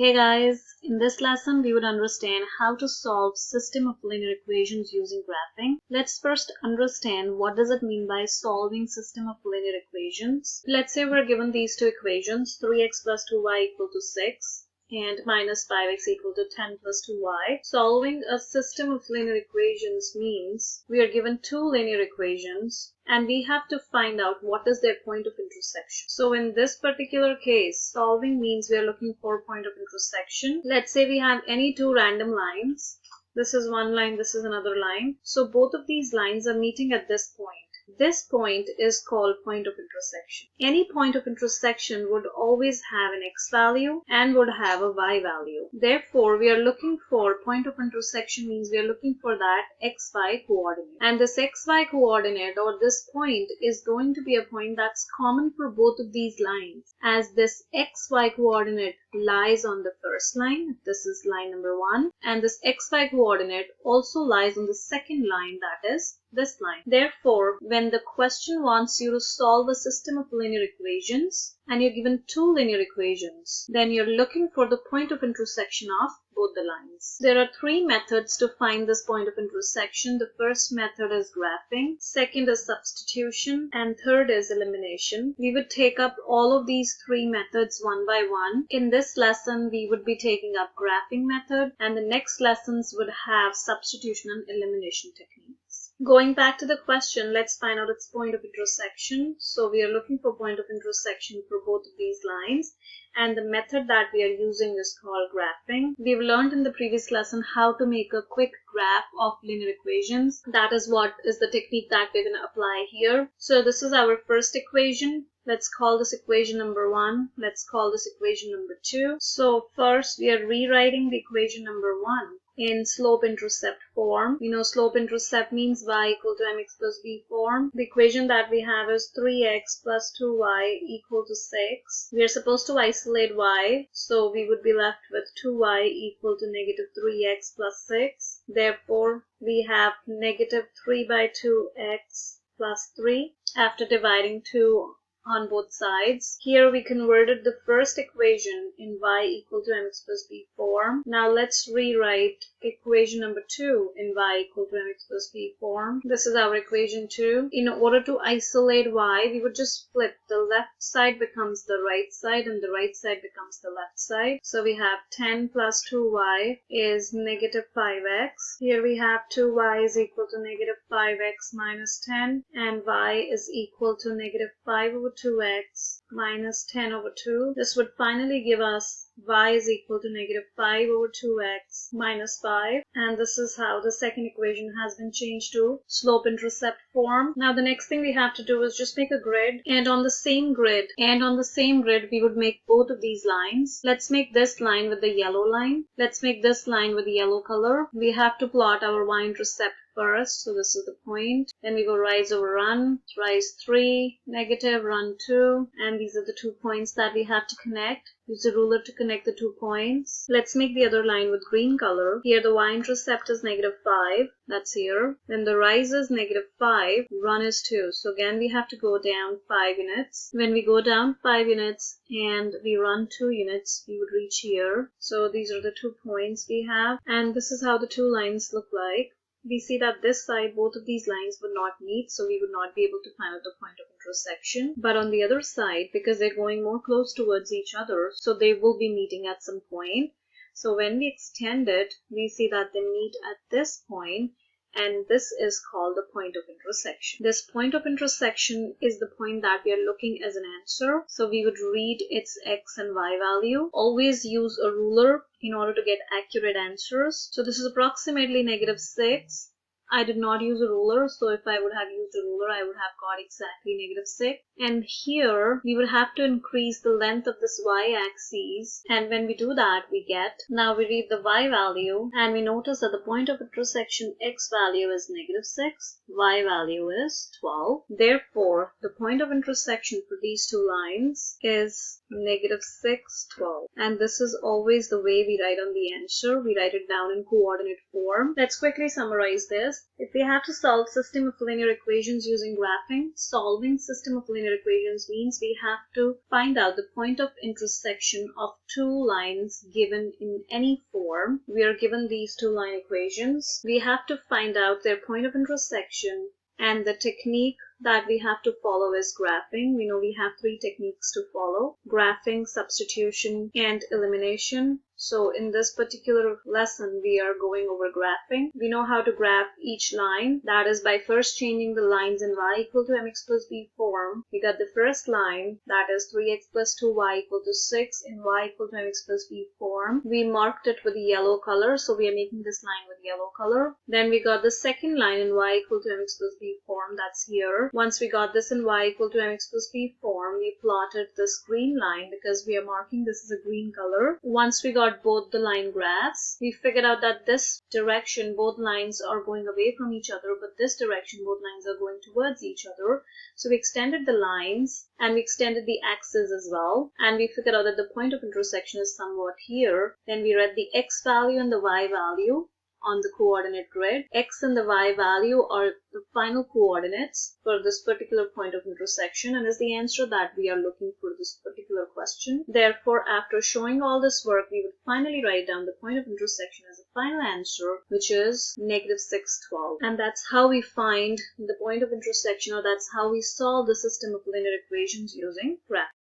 Hey guys, in this lesson we would understand how to solve system of linear equations using graphing. Let's first understand what does it mean by solving system of linear equations. Let's say we're given these two equations, 3x plus 2y equal to 6 and minus 5x equal to 10 plus 2y. Solving a system of linear equations means we are given two linear equations and we have to find out what is their point of intersection. So in this particular case, solving means we are looking for point of intersection. Let's say we have any two random lines. This is one line, this is another line. So both of these lines are meeting at this point. This point is called point of intersection. Any point of intersection would always have an x value and would have a y value. Therefore, we are looking for point of intersection means we are looking for that xy coordinate. And this xy coordinate or this point is going to be a point that's common for both of these lines, as this xy coordinate lies on the first line. This is line number 1, and this xy coordinate also lies on the second line, that is this line. Therefore, when the question wants you to solve a system of linear equations and you're given two linear equations, then you're looking for the point of intersection of both the lines. There are three methods to find this point of intersection. The first method is graphing, second is substitution, and third is elimination. We would take up all of these three methods one by one. In this lesson, we would be taking up graphing method, and the next lessons would have substitution and elimination techniques. Going back to the question, let's find out its point of intersection. So we are looking for point of intersection for both of these lines, and the method that we are using is called graphing. We've learned in the previous lesson how to make a quick graph of linear equations. That is what is the technique that we're going to apply here. So this is our first equation. Let's call this equation number 1. Let's call this equation number 2. So first we are rewriting the equation number 1 in slope-intercept form. We know slope-intercept means y equal to mx plus b form. The equation that we have is 3x plus 2y equal to 6. We are supposed to isolate y, so we would be left with 2y equal to negative 3x plus 6. Therefore, we have negative 3 by 2x plus 3 after dividing 2 on both sides. Here we converted the first equation in y equal to mx plus b form. Now let's rewrite equation number 2 in y equal to mx plus b form. This is our equation 2. In order to isolate y, we would just flip. The left side becomes the right side and the right side becomes the left side. So we have 10 plus 2y is negative 5x. Here we have 2y is equal to negative 5x minus 10, and y is equal to negative 5 over 2x minus 10 over 2. This would finally give us y is equal to negative 5 over 2x minus 5. And this is how the second equation has been changed to slope-intercept form. Now the next thing we have to do is just make a grid, and on the same grid we would make both of these lines. Let's make this line with the yellow line. Let's make this line with the yellow color. We have to plot our y-intercept first. So this is the point. Then we go rise over run, rise 3, negative, run 2, and these are the 2 points that we have to connect. Use a ruler to connect the 2 points. Let's make the other line with green color. Here the y-intercept is negative 5. That's here. Then the rise is negative 5. Run is 2. So again we have to go down 5 units. When we go down 5 units and we run 2 units, we would reach here. So these are the 2 points we have. And this is how the 2 lines look like. We see that this side, both of these lines would not meet, so we would not be able to find out the point of intersection. But on the other side, because they're going more close towards each other, so they will be meeting at some point. So when we extend it, we see that they meet at this point, and this is called the point of intersection. This point of intersection is the point that we are looking as an answer. So we would read its x and y value. Always use a ruler in order to get accurate answers. So this is approximately negative 6. I did not use a ruler, so if I would have used a ruler, I would have got exactly negative 6. And here, we would have to increase the length of this y-axis. And when we do that, we get, now we read the y value, and we notice that the point of intersection x value is negative 6, y value is 12. Therefore, the point of intersection for these two lines is negative 6, 12. And this is always the way we write on the answer. We write it down in coordinate form. Let's quickly summarize this. is, if we have to solve system of linear equations using graphing, solving system of linear equations means we have to find out the point of intersection of two lines given in any form. We are given these two line equations. We have to find out their point of intersection, and the technique that we have to follow is graphing. We know we have three techniques to follow: graphing, substitution, and elimination. So in this particular lesson, we are going over graphing. We know how to graph each line. That is by first changing the lines in y equal to mx plus b form. We got the first line, that is 3x plus 2y equal to 6 in y equal to mx plus b form. We marked it with the yellow color, so we are making this line with yellow color. Then we got the second line in y equal to mx plus b form, that's here. Once we got this in y equal to mx plus b form, we plotted this green line because we are marking this as a green color. Once we got both the line graphs, we figured out that this direction both lines are going away from each other, but this direction both lines are going towards each other. So we extended the lines and we extended the axes as well, and we figured out that the point of intersection is somewhat here. Then we read the x value and the y value on the coordinate grid. X and the y value are the final coordinates for this particular point of intersection and is the answer that we are looking for this particular question. Therefore, after showing all this work, we would finally write down the point of intersection as a final answer, which is -612. And that's how we find the point of intersection, or that's how we solve the system of linear equations using graphing.